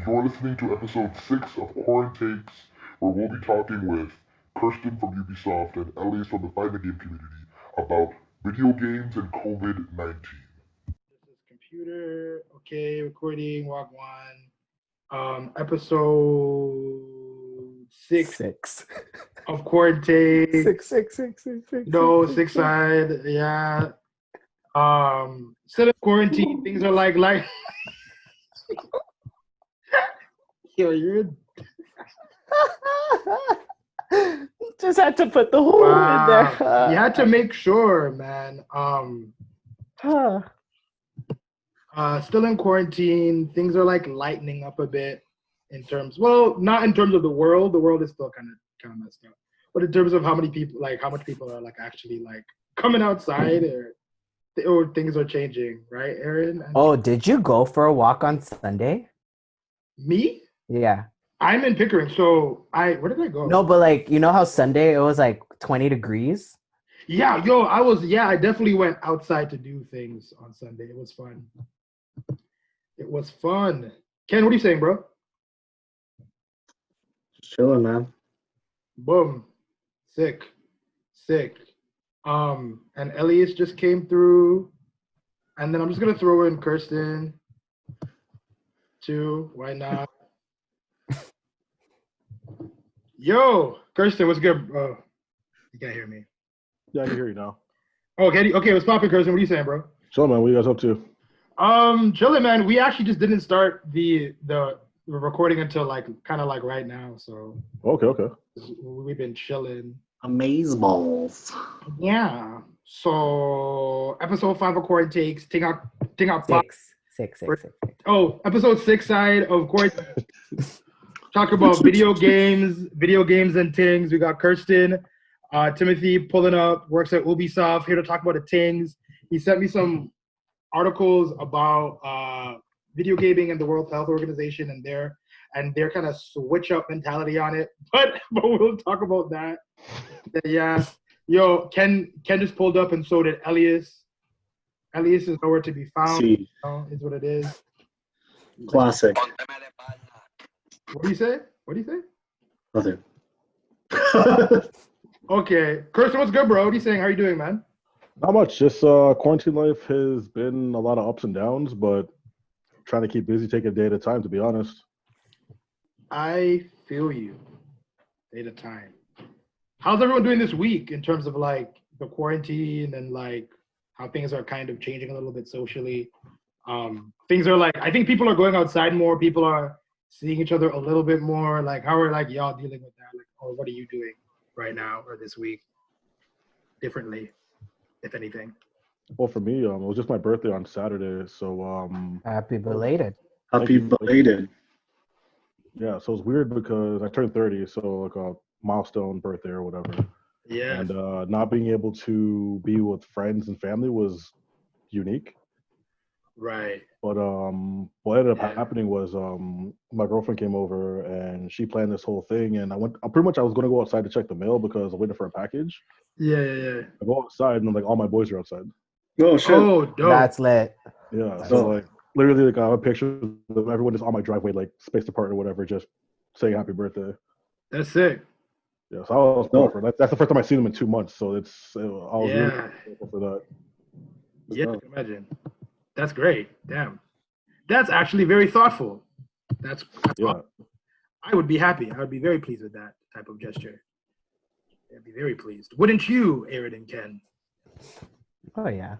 You're listening to episode 6 of Quarantakes, where we'll be talking with Kirsten from Ubisoft and Elias from the Find the Game community about video games and COVID 19. This is computer. Okay, recording. Walk one. Episode 6 Six. of Quarantine. Six. No, six side. Yeah. Still in quarantine. Things are like. Yo, you're. Just had to put the hole Wow. in there. You had to make sure, man. Still in quarantine. Things are like lightening up a bit in terms. Well, not in terms of the world. The world is still kind of messed up. But in terms of how much people are like actually like coming outside or things are changing, right, Aaron? Oh, did you go for a walk on Sunday? Me? Yeah. I'm in Pickering, so where did I go? No, but like, you know how Sunday it was like 20 degrees? Yeah, I definitely went outside to do things on Sunday. It was fun. Ken, what are you saying, bro? Just chilling, man. Boom. Sick. And Elias just came through. And then I'm just gonna throw in Kirsten too. Why not? Yo, Kirsten, what's good? Oh, you can't hear me. Yeah, I can hear you now. Okay, what's poppin', Kirsten? What are you saying, bro? Chilling, man. What are you guys up to? Chilling, man. We actually just didn't start the recording until like kind of like right now. So Okay. we've been chilling. Amazeballs. Yeah. So episode 5 of Quarantakes. Ting out Six. Oh, episode 6 side of Quarantakes. Talk about video games and things. We got Kirsten, Timothy pulling up, works at Ubisoft, here to talk about the things. He sent me some articles about video gaming and the World Health Organization and their kind of switch up mentality on it. But we'll talk about that. Yeah. Yo, Ken just pulled up and so did Elias. Elias is nowhere to be found. See. Is what it is. Classic. What do you say? Nothing. Okay. Kirsten, what's good, bro? What are you saying? How are you doing, man? Not much. Just quarantine life has been a lot of ups and downs, but trying to keep busy, take a day at a time, to be honest. I feel you. Day at a time. How's everyone doing this week in terms of like the quarantine and like how things are kind of changing a little bit socially? Things are like, I think people are going outside more. People are seeing each other a little bit more. Like, how are like y'all dealing with that? Like, or what are you doing right now or this week differently, if anything? Well, for me, it was just my birthday on Saturday, so Happy belated. Happy belated. Yeah, so it's weird because I turned 30, so like a milestone birthday or whatever. Yeah. And not being able to be with friends and family was unique. Right. But what ended up happening was my girlfriend came over and she planned this whole thing, and I was going to go outside to check the mail because I'm waiting for a package. Yeah. I go outside and like all my boys are outside. Oh shit! Oh, dope. That's lit. Yeah, so like literally like I have a picture of everyone just on my driveway, like spaced apart or whatever, just saying happy birthday. That's sick. Yeah, so I was for that. That's the first time I've seen them in 2 months, so I was really grateful for that. Yeah, I can imagine. That's great. Damn. That's actually very thoughtful. That's awesome. I would be happy. I would be very pleased with that type of gesture. I'd be very pleased. Wouldn't you, Aaron and Ken? Oh yeah,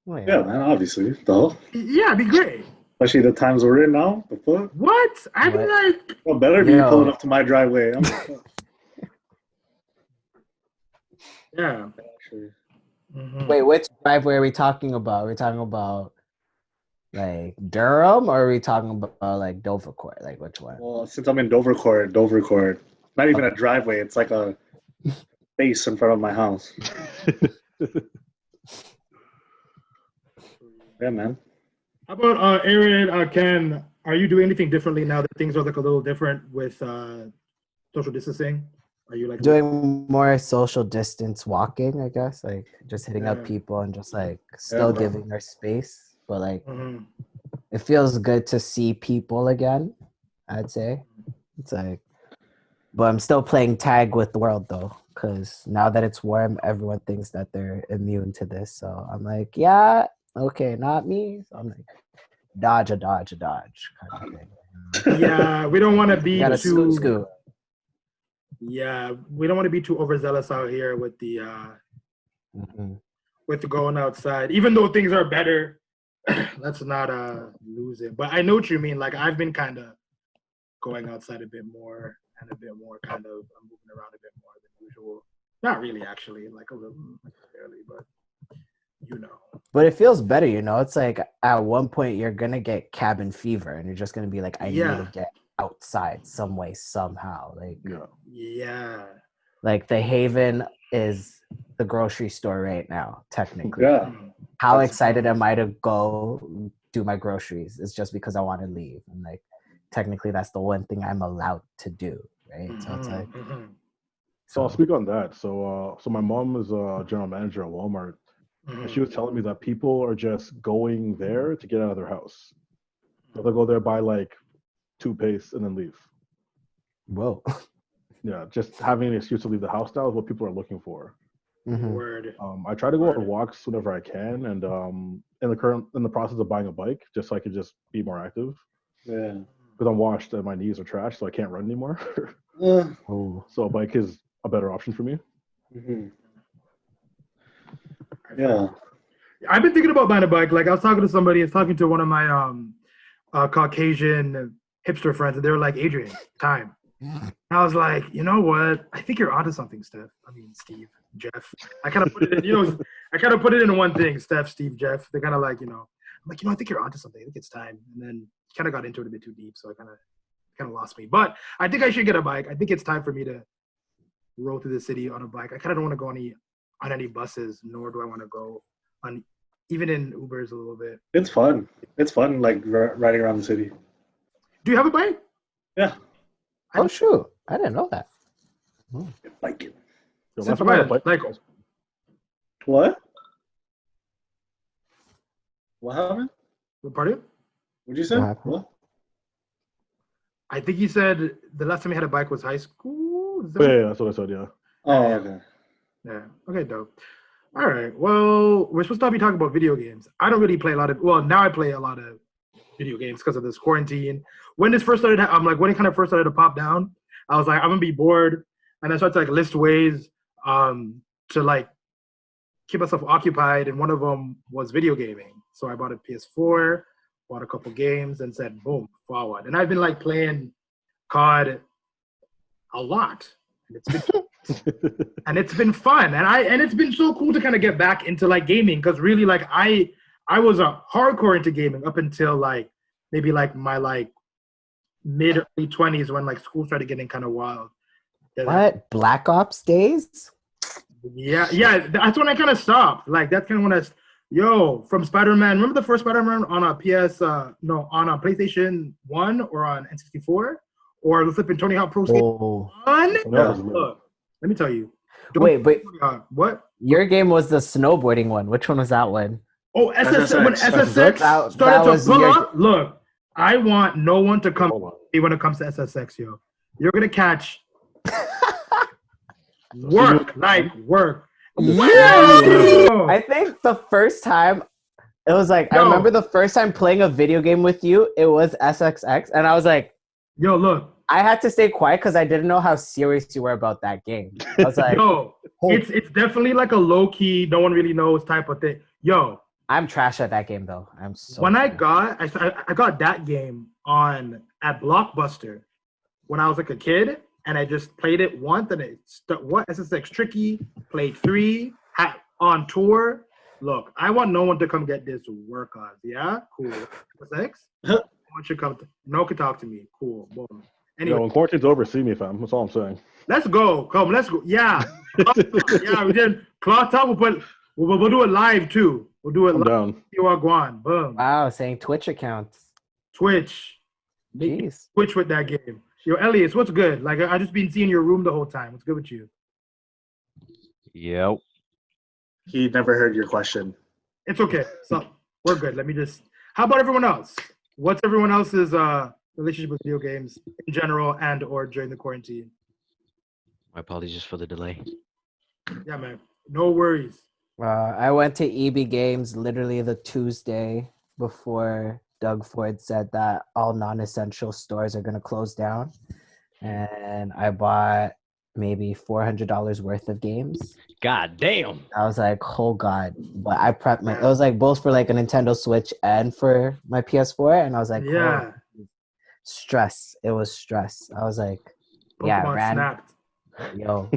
man, obviously. Though. Yeah, it'd be great. Especially the times we're in now. The fuck? What? I'd be like... Well, better be pulling up to my driveway. Yeah. Mm-hmm. Wait, which driveway are we talking about? Are we talking about like Durham, or are we talking about like Dovercourt? Like which one? Well, since I'm in Dovercourt, not even a driveway. It's like a space in front of my house. Yeah, man. How about Aaron, Ken? Are you doing anything differently now that things are like a little different with social distancing? Are you like doing more social distance walking, I guess, like just hitting up people and just like still giving their space, but like it feels good to see people again. I'd say. It's like, but I'm still playing tag with the world though, because now that it's warm, everyone thinks that they're immune to this. So I'm like, yeah, okay, not me. So I'm like, dodge, kind of thing. Yeah, we don't want to be You gotta too. scoot. Yeah, we don't want to be too overzealous out here with the with going outside. Even though things are better, let's not lose it. But I know what you mean. Like I've been kind of going outside a bit more and a bit more kind of moving around a bit more than usual. Not really, actually, like a little, barely, but you know. But it feels better, you know. It's like at one point you're gonna get cabin fever, and you're just gonna be like, I need to get outside some way, somehow. Like, yeah. Like the Haven is the grocery store right now, technically. Yeah. How excited am I to go do my groceries? It's just because I want to leave, and like technically that's the one thing I'm allowed to do, right? So it's like. So I'll speak on that. So my mom is a general manager at Walmart, and she was telling me that people are just going there to get out of their house. So they'll go there, buy like toothpaste, and then leave. Whoa. Yeah, just having an excuse to leave the house now is what people are looking for. Word. I try to go on walks whenever I can, and in the process of buying a bike, just so I could just be more active. Yeah. Because I'm washed and my knees are trashed, so I can't run anymore. So a bike is a better option for me. Yeah. I've been thinking about buying a bike. Like I was talking to somebody, I was talking to one of my Caucasian hipster friends, and they were like, Adrian, time. I was like, you know what? I think you're onto something, Steph. I mean, Steve, Jeff. I kind of put it in, I kind of put it in one thing, Steph, Steve, Jeff. They kind of like, I'm like, I think you're onto something. I think it's time. And then kind of got into it a bit too deep, so I kind of lost me. But I think I should get a bike. I think it's time for me to roll through the city on a bike. I kind of don't want to go on any buses, nor do I want to go on even in Ubers a little bit. It's fun. It's fun, like riding around the city. Do you have a bike? Yeah. Oh shoot! I didn't know that. Like it. Since when? Like what? What happened? Pardon? What'd you say? What? I think you said the last time you had a bike was high school. Yeah, that's what I said. Yeah. Oh, okay. Yeah. Okay, dope. All right. Well, we're supposed to be talking about video games. I don't really play a lot of. Well, now I play a lot of video games because of this quarantine. When this first started, when it kind of first started to pop down, I was like, I'm gonna be bored, and I started to like list ways to like keep myself occupied, and one of them was video gaming. So I bought a PS4, bought a couple games, and said, boom, forward. And I've been like playing COD a lot, and it's been fun, and it's been so cool to kind of get back into like gaming, because really like I was a hardcore into gaming up until like maybe like my like mid early 20s when like school started getting kind of wild. What? Black Ops days? Yeah, that's when I kind of stopped. Like that's kind of when from Spider-Man. Remember the first Spider-Man on a on a PlayStation 1 or on N64 or the flipping Tony Hawk Pro Skater 1? Look, let me tell you. Wait, but what? Your game was the snowboarding one. Which one was that one? Oh, SSX. When SSX started to pull up, look, I want no one to come when it comes to SSX, yo. You're gonna catch work. Yeah. I think the first time it was like, I remember the first time playing a video game with you, it was SXX, and I was like, yo, look. I had to stay quiet because I didn't know how serious you were about that game. I was like, it's definitely like a low key, no one really knows type of thing. Yo, I'm trash at that game though. I'm so. When I got that game at Blockbuster when I was like a kid, and I just played it once, and SSX Tricky, played 3, on tour. Look, I want no one to come get this work on. Yeah, cool. SSX. No one should come. No one can talk to me. Cool. Boom. Anyway, when quarantine's over, see me, fam. That's all I'm saying. Let's go. Come, let's go. Yeah. Yeah, we did. Cloth Talk, we'll do it live too. We'll do it live. Down. You are gone. Boom. Wow, saying Twitch accounts. Twitch. Jeez. Twitch with that game. Yo, Elias, what's good? Like, I just been seeing your room the whole time. What's good with you? Yep. He never heard your question. It's okay. So we're good. Let me just. How about everyone else? What's everyone else's relationship with video games in general and or during the quarantine. My apologies for the delay. Yeah, man. No worries. I went to EB Games literally the Tuesday before Doug Ford said that all non-essential stores are going to close down. And I bought maybe $400 worth of games. God damn. I was like, oh God. But I prepped it was like both for like a Nintendo Switch and for my PS4. And I was like, Yeah. stress. It was stress. I was like, Pokemon snapped. Yo,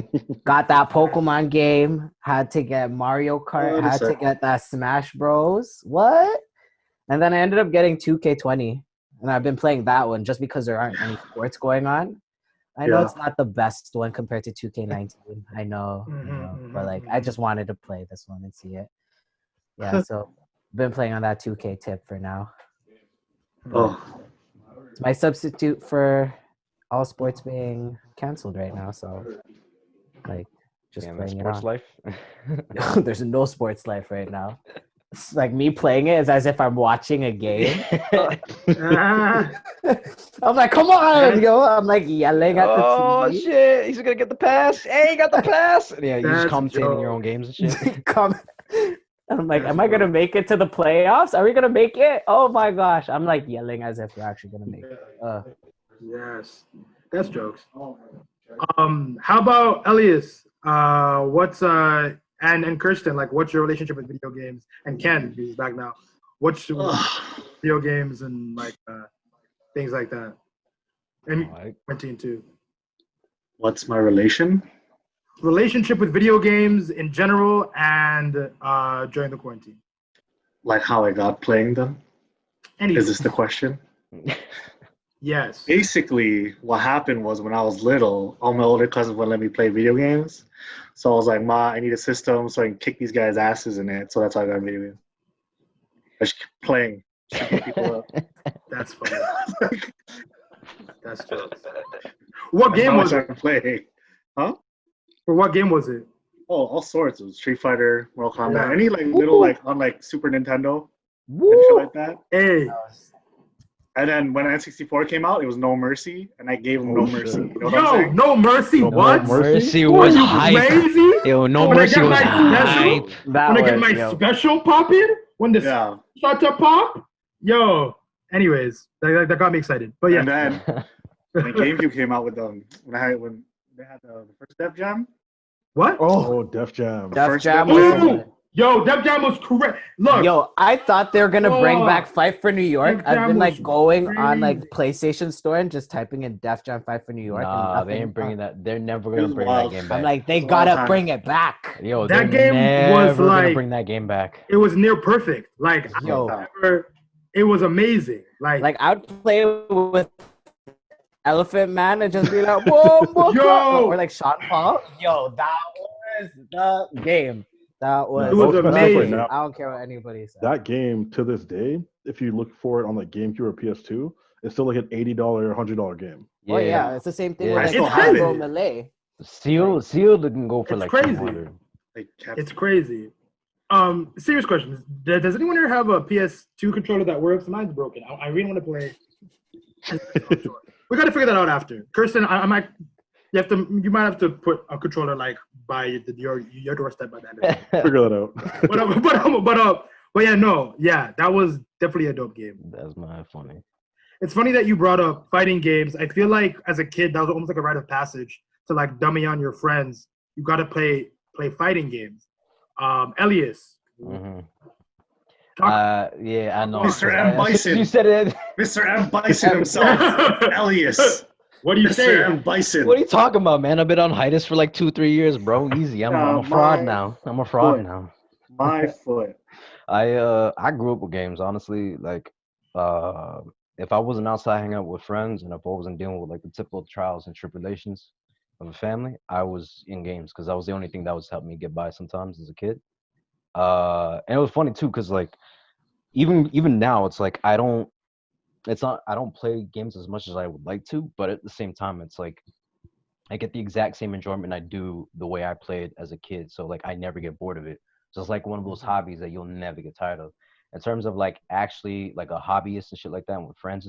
got that Pokemon game. Had to get Mario Kart. Had to get that Smash Bros. What? And then I ended up getting 2K20, and I've been playing that one just because there aren't any sports going on. I know it's not the best one compared to 2K19. I know, but like I just wanted to play this one and see it. Yeah, so been playing on that 2K tip for now. But it's my substitute for all sports being canceled right now, so like just playing it on. Sports life. There's no sports life right now. It's like me playing it is as if I'm watching a game. I'm like, come on, yo! I'm like yelling at the TV. Oh shit! He's gonna get the pass. Hey, he got the pass. Yeah, you just commentating your own games and shit. I'm like, am I gonna make it to the playoffs? Are we gonna make it? Oh my gosh! I'm like yelling as if we're actually gonna make it. Yes, that's jokes. How about Elias? What's and Kirsten? Like, what's your relationship with video games? And Ken, he's back now. What's video games and like things like that? And quarantine too. What's my relationship with video games in general and during the quarantine? Like how I got playing them? Is this the question? Yes. Basically, what happened was when I was little, all my older cousins wouldn't let me play video games. So I was like, Ma, I need a system so I can kick these guys' asses in it. So that's how I got video games. I just keep playing. Just keep people up. That's funny. That's jokes. What game was it? Playing? Huh? For what game was it? Oh, all sorts. It was Street Fighter, Mortal Kombat, any like little like on like Super Nintendo, and shit like that. Hey. And then when N64 came out, it was No Mercy, and I gave him No Mercy. You know what I'm Yo, saying? No Mercy, what? No Mercy was hype. Crazy? Yo, No Mercy was hype. When I get my special popping, when the start to pop, yo. Anyways, that got me excited. But yeah. And then when GameCube came out with them, when they had the first Def Jam. What? Oh, Def Jam. Def Jam. Yo, Def Jam was correct. Look. Yo, I thought they were gonna bring back Fight for New York. I've been like going on like PlayStation Store and just typing in Def Jam Fight for New York. Nah, they ain't bringing that. They're never gonna bring that game back. I'm like, they gotta bring it back. Yo, that game was like gonna bring that game back. It was near perfect. Like, it was amazing. Like I'd play with Elephant Man and just be like, whoa, yo, or like Sean Paul. Yo, that was the game. That was, it was amazing. I don't care what anybody says. That game to this day, if you look for it on like GameCube or PS2, it's still like an $80 or $100 game. Yeah. Oh yeah, it's the same thing with it's like Hyrule Melee. Seal can go for it's like crazy. 200. It's crazy. Serious question. Does anyone here have a PS2 controller that works? Mine's broken. I really want to play. We got to figure that out after. Kirsten, I might. You might have to put a controller like by your doorstep by that. Figure that out. But yeah, that was definitely a dope game. That's not funny. It's funny that you brought up fighting games. I feel like as a kid, that was almost like a rite of passage to like dummy on your friends. You got to play fighting games. Elias. Mm-hmm. Yeah, I know. Mr. M. Bison. You said it. Mr. M. Bison himself. Elias. What do you say? Mr. M. Bison. What are you talking about, man? I've been on hiatus for like 2-3 years, bro. Easy. I'm a fraud now. I'm a fraud now. My foot. I grew up with games, honestly. Like, if I wasn't outside hanging out with friends and if I wasn't dealing with like the typical trials and tribulations of a family, I was in games because that was the only thing that was helping me get by sometimes as a kid. And it was funny too, because like even now it's like I don't play games as much as I would like to, but at the same time it's like I get the exact same enjoyment I do the way I played as a kid. So like I never get bored of it. So it's like one of those hobbies that you'll never get tired of. In terms of like actually like a hobbyist and shit like that with friends